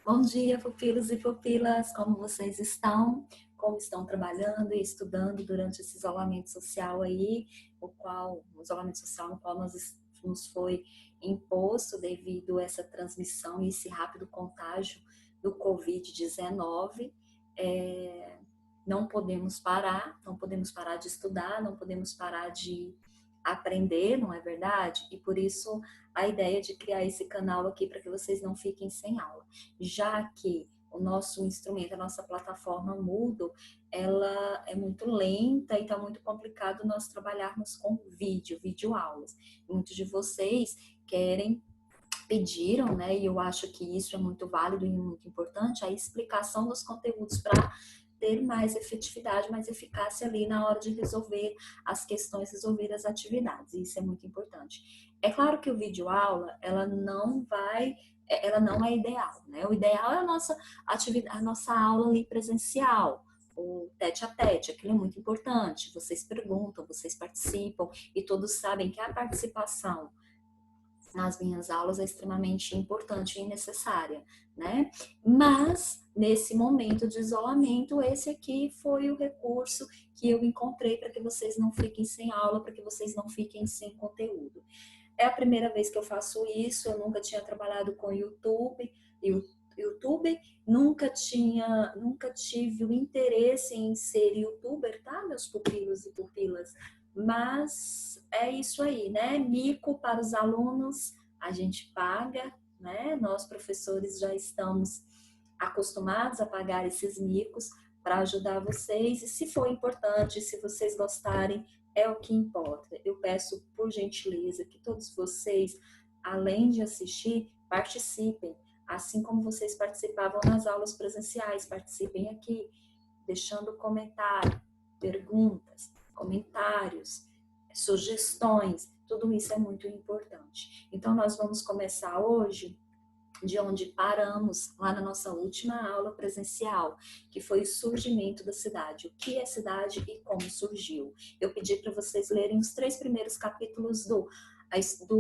Bom dia, pupilos e pupilas, como vocês estão? Como estão trabalhando e estudando durante esse isolamento social aí, o isolamento social no qual nos foi imposto devido a essa transmissão e esse rápido contágio do Covid-19. Não podemos parar, não podemos parar de estudar, não podemos parar de aprender, não é verdade? E por isso a ideia de criar esse canal aqui para que vocês não fiquem sem aula, já que o nosso instrumento, a nossa plataforma Moodle, ela é muito lenta e está muito complicado nós trabalharmos com videoaulas. Muitos de vocês pediram, né, e eu acho que isso é muito válido e muito importante, a explicação dos conteúdos para ter mais efetividade, mais eficácia ali na hora de resolver as questões, resolver as atividades. Isso é muito importante. É claro que o videoaula, ela não é ideal, né? O ideal é a nossa atividade, a nossa aula ali presencial, o tete a tete, aquilo é muito importante. Vocês perguntam, vocês participam e todos sabem que a participação nas minhas aulas é extremamente importante e necessária, né? Mas, nesse momento de isolamento, esse aqui foi o recurso que eu encontrei para que vocês não fiquem sem aula, para que vocês não fiquem sem conteúdo. É a primeira vez que eu faço isso, eu nunca tinha trabalhado com YouTube, nunca tive o interesse em ser youtuber, tá, meus pupilos e pupilas? Mas é isso aí, né? Mico para os alunos, a gente paga, né? Nós, professores, já estamos acostumados a pagar esses micos para ajudar vocês. E se for importante, se vocês gostarem, é o que importa. Eu peço, por gentileza, que todos vocês, além de assistir, participem. Assim como vocês participavam nas aulas presenciais, participem aqui, deixando comentário, perguntas, comentários, sugestões, tudo isso é muito importante. Então, nós vamos começar hoje de onde paramos lá na nossa última aula presencial, que foi o surgimento da cidade, o que é cidade e como surgiu. Eu pedi para vocês lerem os 3 primeiros capítulos do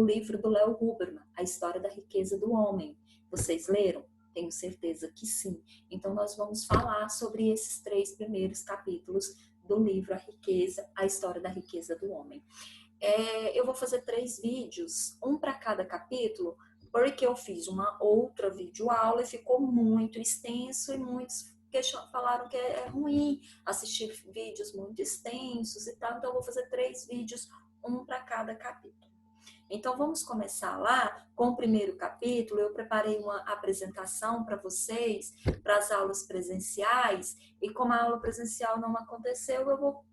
livro do Léo Huberman, A História da Riqueza do Homem. Vocês leram? Tenho certeza que sim. Então, nós vamos falar sobre esses 3 primeiros capítulos do livro A História da Riqueza do Homem. Eu vou fazer 3 vídeos, um para cada capítulo, porque eu fiz uma outra videoaula e ficou muito extenso e muitos falaram que é ruim assistir vídeos muito extensos e tal, então eu vou fazer 3 vídeos, um para cada capítulo. Então, vamos começar lá com o primeiro capítulo. Eu preparei uma apresentação para vocês, para as aulas presenciais, e como a aula presencial não aconteceu, eu vou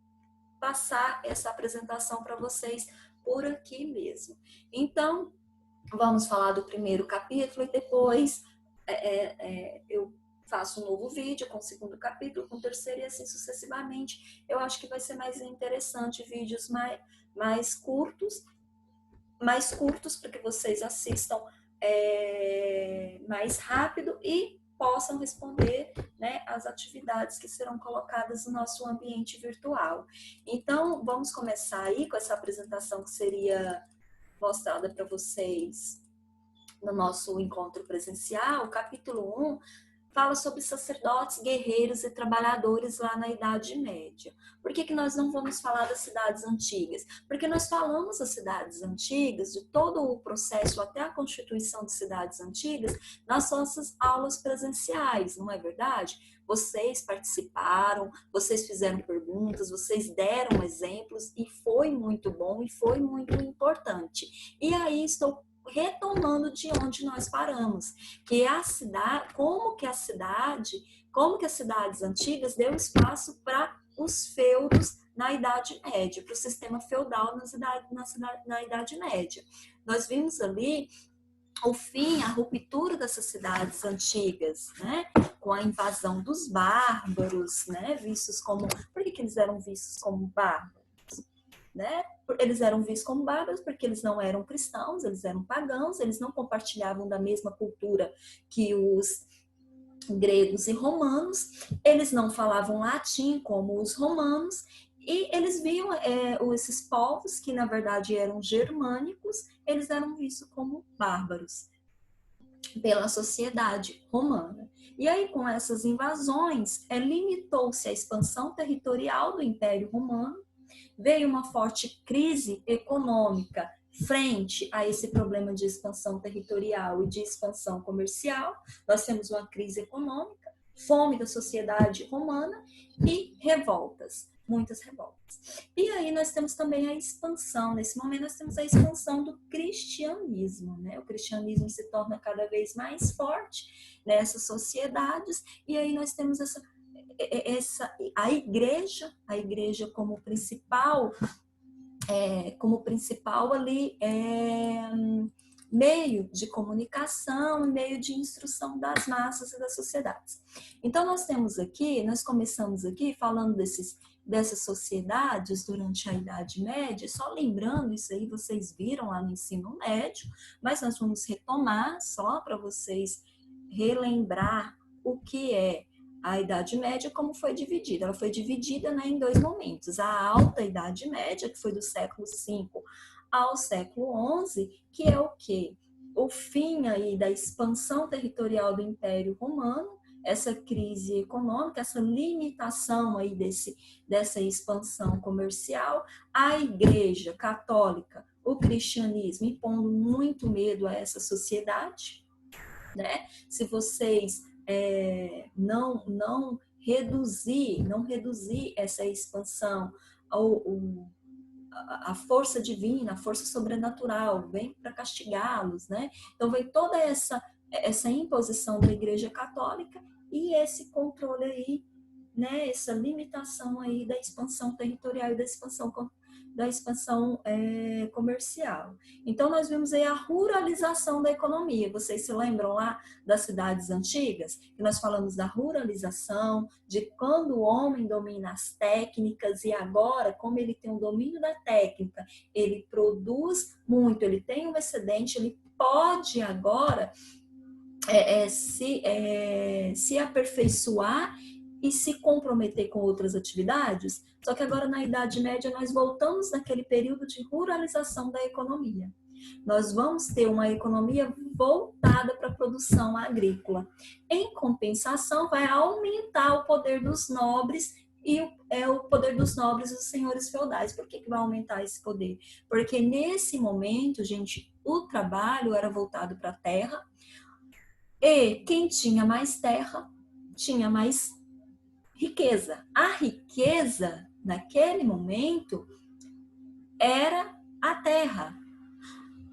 passar essa apresentação para vocês por aqui mesmo. Então, vamos falar do primeiro capítulo e depois eu faço um novo vídeo com o segundo capítulo, com o terceiro e assim sucessivamente. Eu acho que vai ser mais interessante, vídeos mais curtos para que vocês assistam mais rápido e possam responder, né, as atividades que serão colocadas no nosso ambiente virtual. Então, vamos começar aí com essa apresentação que seria mostrada para vocês no nosso encontro presencial. O capítulo 1 fala sobre sacerdotes, guerreiros e trabalhadores lá na Idade Média. Por que nós não vamos falar das cidades antigas? Porque nós falamos das cidades antigas, de todo o processo até a constituição de cidades antigas, nas nossas aulas presenciais, não é verdade? Vocês participaram, vocês fizeram perguntas, vocês deram exemplos e foi muito bom e foi muito importante. E aí estou retomando de onde nós paramos, que é a cidade, como que as cidades antigas deu espaço para os feudos na Idade Média, para o sistema feudal na Idade Média. Nós vimos ali o fim, a ruptura dessas cidades antigas, né, com a invasão dos bárbaros, né, vistos como... Por que eles eram vistos como bárbaros? Né? Eles eram vistos como bárbaros porque eles não eram cristãos, eles eram pagãos, eles não compartilhavam da mesma cultura que os gregos e romanos, eles não falavam latim como os romanos, e eles viam esses povos, que na verdade eram germânicos, eles eram vistos como bárbaros pela sociedade romana. E aí, com essas invasões, limitou-se a expansão territorial do Império Romano, veio uma forte crise econômica frente a esse problema de expansão territorial e de expansão comercial. Nós temos uma crise econômica, fome da sociedade romana e revoltas, muitas revoltas. E aí nós temos também a expansão, nesse momento nós temos a expansão do cristianismo, né? O cristianismo se torna cada vez mais forte nessas sociedades, e aí nós temos a igreja como principal ali meio de comunicação, meio de instrução das massas e das sociedades. Então nós começamos aqui falando dessas sociedades durante a Idade Média, só lembrando, isso aí vocês viram lá no ensino médio, mas nós vamos retomar só para vocês relembrar o que é a Idade Média, como foi dividida. Ela foi dividida, né, em dois momentos. A Alta Idade Média, que foi do século V ao século XI, que é o quê? O fim aí da expansão territorial do Império Romano, essa crise econômica, essa limitação aí dessa expansão comercial, a Igreja Católica, o cristianismo impondo muito medo a essa sociedade, né? Se vocês não reduzir essa expansão, a força divina, a força sobrenatural vem para castigá-los, né? Então vem toda essa imposição da Igreja Católica e esse controle aí, né? Essa limitação aí da expansão territorial e da expansão comercial. Então, nós vimos aí a ruralização da economia. Vocês se lembram lá das cidades antigas? Que nós falamos da ruralização, de quando o homem domina as técnicas e agora, como ele tem um domínio da técnica, ele produz muito, ele tem um excedente, ele pode agora se aperfeiçoar e se comprometer com outras atividades. Só que agora, na Idade Média, nós voltamos naquele período de ruralização da economia. Nós vamos ter uma economia voltada para a produção agrícola. Em compensação, vai aumentar o poder dos nobres e o poder dos nobres e dos senhores feudais. Por que vai aumentar esse poder? Porque nesse momento, gente, o trabalho era voltado para a terra e quem tinha mais terra tinha mais riqueza. A riqueza, naquele momento, era a terra.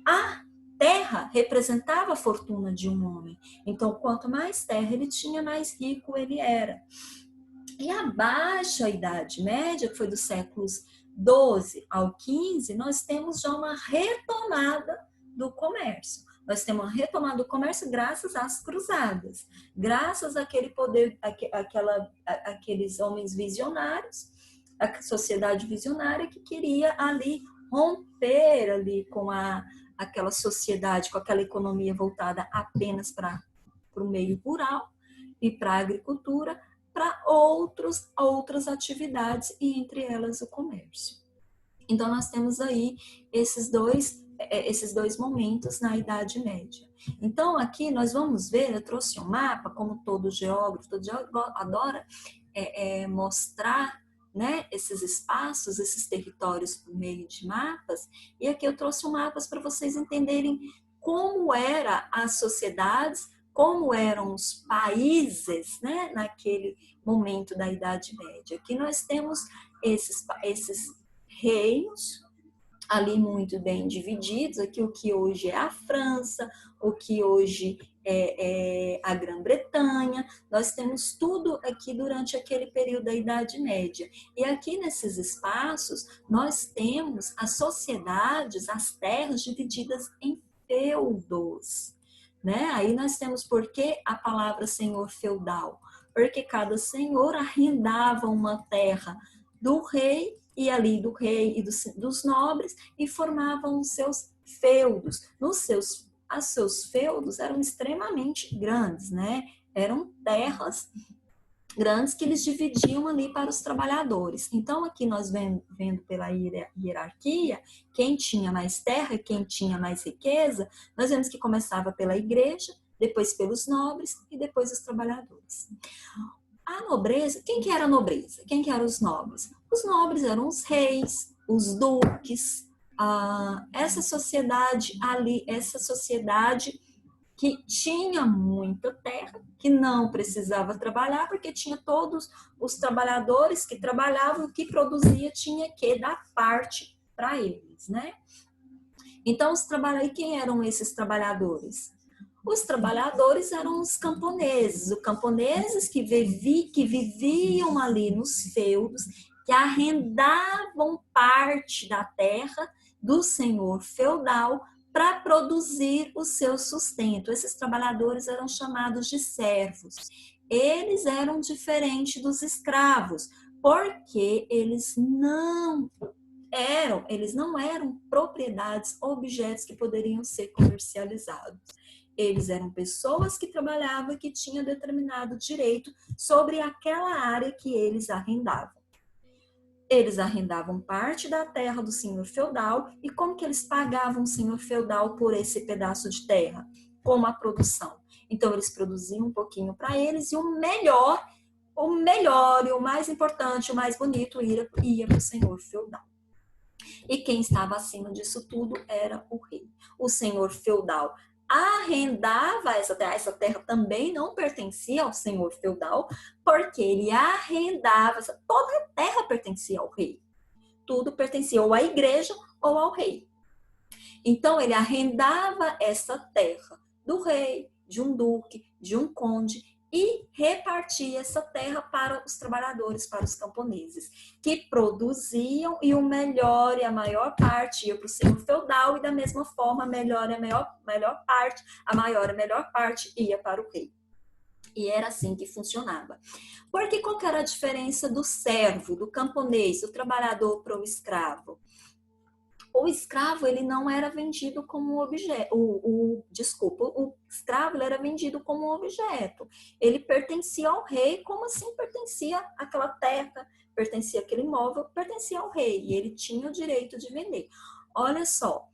A terra representava a fortuna de um homem. Então, quanto mais terra ele tinha, mais rico ele era. E a baixa Idade Média, que foi dos séculos XII ao XV, nós temos já uma retomada do comércio. Nós temos uma retomada do comércio graças às cruzadas, graças àquele poder, aqueles homens visionários, a sociedade visionária que queria ali romper ali com aquela sociedade, com aquela economia voltada apenas para o meio rural e para a agricultura, para outras atividades e entre elas o comércio. Então nós temos aí esses dois momentos na Idade Média. Então, aqui nós vamos ver, eu trouxe um mapa, como todo geógrafo adora mostrar, né, esses espaços, esses territórios por meio de mapas, e aqui eu trouxe mapas para vocês entenderem como eram as sociedades, como eram os países, né, naquele momento da Idade Média. Aqui nós temos esses reinos, ali muito bem divididos, aqui o que hoje é a França, o que hoje é a Grã-Bretanha, nós temos tudo aqui durante aquele período da Idade Média. E aqui nesses espaços, nós temos as sociedades, as terras divididas em feudos, né? Aí nós temos por que a palavra senhor feudal? Porque cada senhor arrendava uma terra do rei, e ali do rei e dos nobres, e formavam os seus feudos. Os seus feudos eram extremamente grandes, né? Eram terras grandes que eles dividiam ali para os trabalhadores. Então, aqui nós vendo pela hierarquia, quem tinha mais terra, quem tinha mais riqueza, nós vemos que começava pela igreja, depois pelos nobres e depois os trabalhadores. A nobreza, quem que era a nobreza? Quem que eram os nobres? Os nobres eram os reis, os duques, essa sociedade ali, essa sociedade que tinha muita terra, que não precisava trabalhar, porque tinha todos os trabalhadores que trabalhavam, o que produzia tinha que dar parte para eles, né? Então, e quem eram esses trabalhadores? Os trabalhadores eram os camponeses que viviam ali nos feudos, que arrendavam parte da terra do senhor feudal para produzir o seu sustento. Esses trabalhadores eram chamados de servos. Eles eram diferentes dos escravos, porque eles não eram propriedades, objetos que poderiam ser comercializados. Eles eram pessoas que trabalhavam e que tinham determinado direito sobre aquela área que eles arrendavam. Eles arrendavam parte da terra do senhor feudal, e como que eles pagavam o senhor feudal por esse pedaço de terra? Com a produção. Então, eles produziam um pouquinho para eles, e o melhor e o mais importante, o mais bonito, ia para o senhor feudal. E quem estava acima disso tudo era o rei. O senhor feudal arrendava essa terra. Essa terra também não pertencia ao senhor feudal, porque ele arrendava. Toda a terra pertencia ao rei. Tudo pertencia ou à igreja ou ao rei. Então, ele arrendava essa terra do rei, de um duque, de um conde, e repartia essa terra para os trabalhadores, para os camponeses, que produziam, e o melhor e a maior parte ia para o senhor feudal, e da mesma forma a maior e a melhor parte ia para o rei. E era assim que funcionava. Porque qual que era a diferença do servo, do camponês, do trabalhador para o escravo? O escravo, ele não era vendido como objeto. O escravo, ele era vendido como um objeto. Ele pertencia ao rei, como assim pertencia àquela terra, pertencia àquele imóvel, pertencia ao rei. E ele tinha o direito de vender. Olha só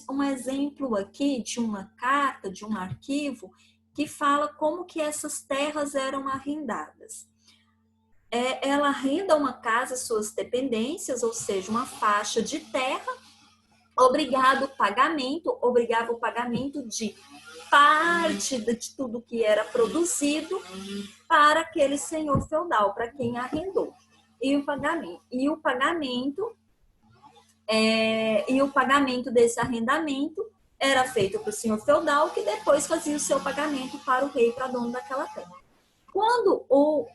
um exemplo aqui de uma carta, de um arquivo, que fala como que essas terras eram arrendadas. Ela arrenda uma casa, suas dependências, ou seja, uma faixa de terra, obrigava o pagamento de parte de tudo que era produzido para aquele senhor feudal, para quem arrendou. E o pagamento desse arrendamento era feito para o senhor feudal, que depois fazia o seu pagamento para o rei, para dono daquela terra. Quando o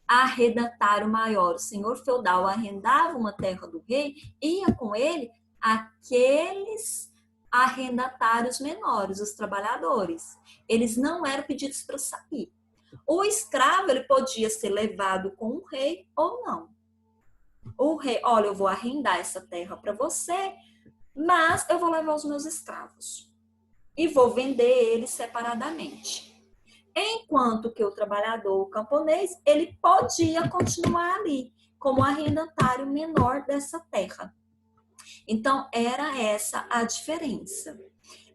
arrendatário maior, o senhor feudal, arrendava uma terra do rei, ia com ele aqueles arrendatários menores, os trabalhadores. Eles não eram pedidos para sair. O escravo, ele podia ser levado com o rei ou não. O rei, olha, eu vou arrendar essa terra para você, mas eu vou levar os meus escravos e vou vender eles separadamente. Enquanto que o trabalhador, o camponês, ele podia continuar ali como arrendatário menor dessa terra. Então, era essa a diferença.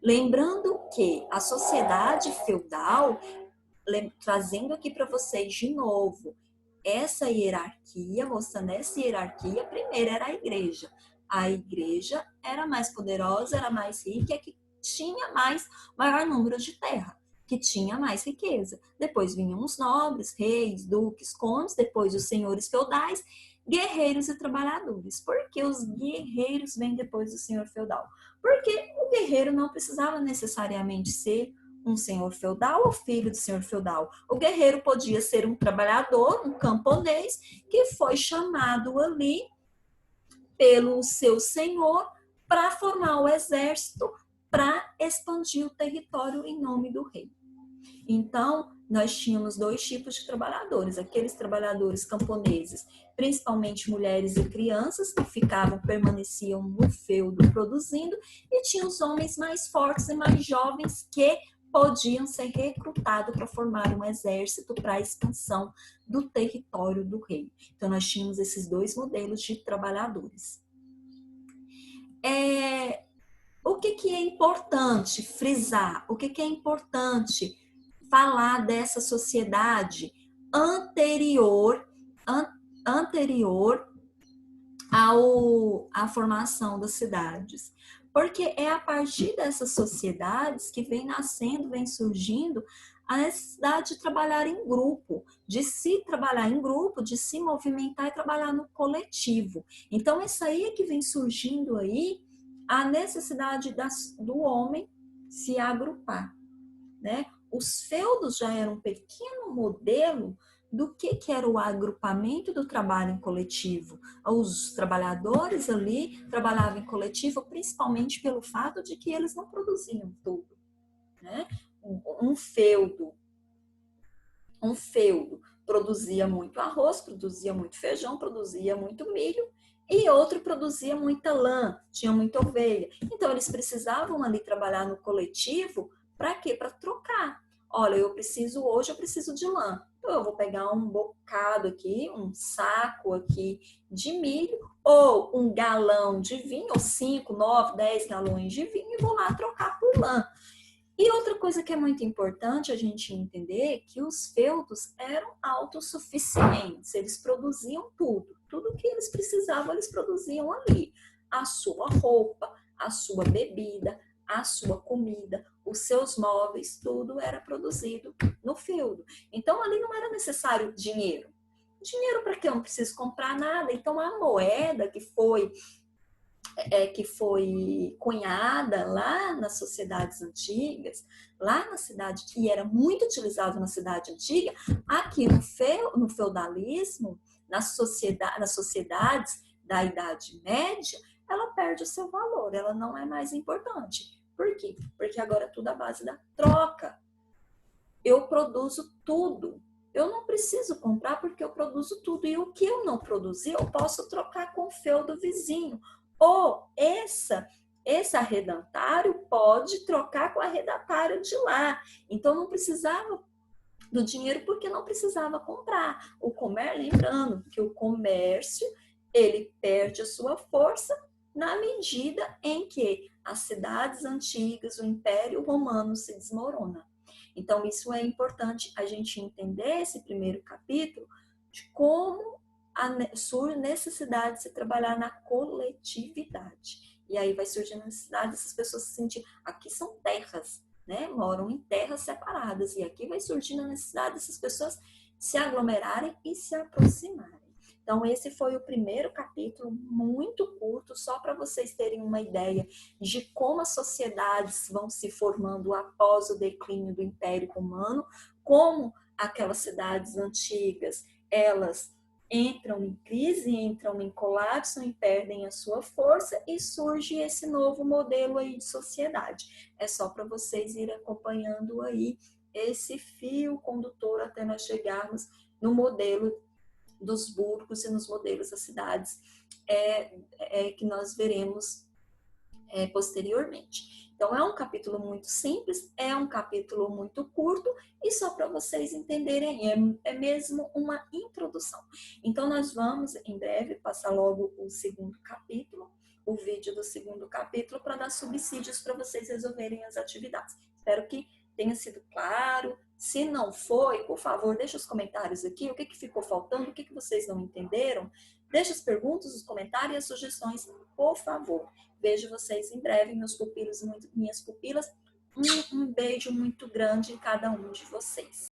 Lembrando que a sociedade feudal, trazendo aqui para vocês de novo, essa hierarquia, mostrando essa hierarquia, primeiro era a igreja. A igreja era mais poderosa, era mais rica, que tinha maior número de terra, que tinha mais riqueza. Depois vinham os nobres, reis, duques, condes, depois os senhores feudais, guerreiros e trabalhadores. Por que os guerreiros vêm depois do senhor feudal? Porque o guerreiro não precisava necessariamente ser um senhor feudal ou filho do senhor feudal. O guerreiro podia ser um trabalhador, um camponês, que foi chamado ali pelo seu senhor para formar o exército, para expandir o território em nome do rei. Então, nós tínhamos dois tipos de trabalhadores, aqueles trabalhadores camponeses, principalmente mulheres e crianças, que permaneciam no feudo produzindo, e tinha os homens mais fortes e mais jovens que podiam ser recrutados para formar um exército para a expansão do território do rei. Então, nós tínhamos esses dois modelos de trabalhadores. o que é importante frisar? O que é importante falar dessa sociedade anterior, anterior à formação das cidades? Porque é a partir dessas sociedades que vem nascendo, vem surgindo a necessidade de trabalhar em grupo, de se trabalhar em grupo, de se movimentar e trabalhar no coletivo. Então, isso aí é que vem surgindo aí a necessidade do homem se agrupar, né? Os feudos já eram um pequeno modelo do que era o agrupamento do trabalho em coletivo. Os trabalhadores ali trabalhavam em coletivo principalmente pelo fato de que eles não produziam tudo, né? Um feudo produzia muito arroz, produzia muito feijão, produzia muito milho, e outro produzia muita lã, tinha muita ovelha. Então, eles precisavam ali trabalhar no coletivo para quê? Para trocar. Olha, hoje eu preciso de lã. Então, eu vou pegar um bocado aqui, um saco aqui de milho, ou um galão de vinho, ou 5, 9, 10 galões de vinho, e vou lá trocar por lã. E outra coisa que é muito importante a gente entender é que os feudos eram autossuficientes, eles produziam tudo que eles precisavam, eles produziam ali. A sua roupa, a sua bebida, a sua comida, os seus móveis, tudo era produzido no feudo. Então ali não era necessário dinheiro. Dinheiro para quê? Eu não preciso comprar nada. Então a moeda que foi cunhada lá nas sociedades antigas, lá na cidade, que era muito utilizado na cidade antiga, aqui no feudalismo, nas sociedades da Idade Média, ela perde o seu valor, ela não é mais importante. Por quê? Porque agora é tudo à base da troca. Eu produzo tudo. Eu não preciso comprar porque eu produzo tudo. E o que eu não produzi, eu posso trocar com o feudo vizinho. Ou esse arrendatário pode trocar com o arrendatário de lá. Então, não precisava do dinheiro porque não precisava comprar. O comércio, lembrando que o comércio, ele perde a sua força na medida em que as cidades antigas, o Império Romano se desmorona. Então, isso é importante a gente entender esse primeiro capítulo de como surge a necessidade de se trabalhar na coletividade. E aí vai surgir a necessidade dessas pessoas se sentirem, aqui são terras, né? Moram em terras separadas. E aqui vai surgindo a necessidade dessas pessoas se aglomerarem e se aproximarem. Então, esse foi o primeiro capítulo, muito curto, só para vocês terem uma ideia de como as sociedades vão se formando após o declínio do Império Romano, como aquelas cidades antigas, elas entram em crise, entram em colapso e perdem a sua força e surge esse novo modelo aí de sociedade. É só para vocês irem acompanhando aí esse fio condutor até nós chegarmos no modelo dos burgos e nos modelos das cidades que nós veremos posteriormente. Então, é um capítulo muito simples, é um capítulo muito curto, e só para vocês entenderem, é mesmo uma introdução. Então, nós vamos, em breve, passar logo o segundo capítulo, o vídeo do segundo capítulo, para dar subsídios para vocês resolverem as atividades. Espero que tenha sido claro. Se não foi, por favor, deixe os comentários aqui, o que ficou faltando, o que vocês não entenderam. Deixe as perguntas, os comentários e as sugestões, por favor. Vejo vocês em breve, meus pupilos e minhas pupilas. Um beijo muito grande em cada um de vocês.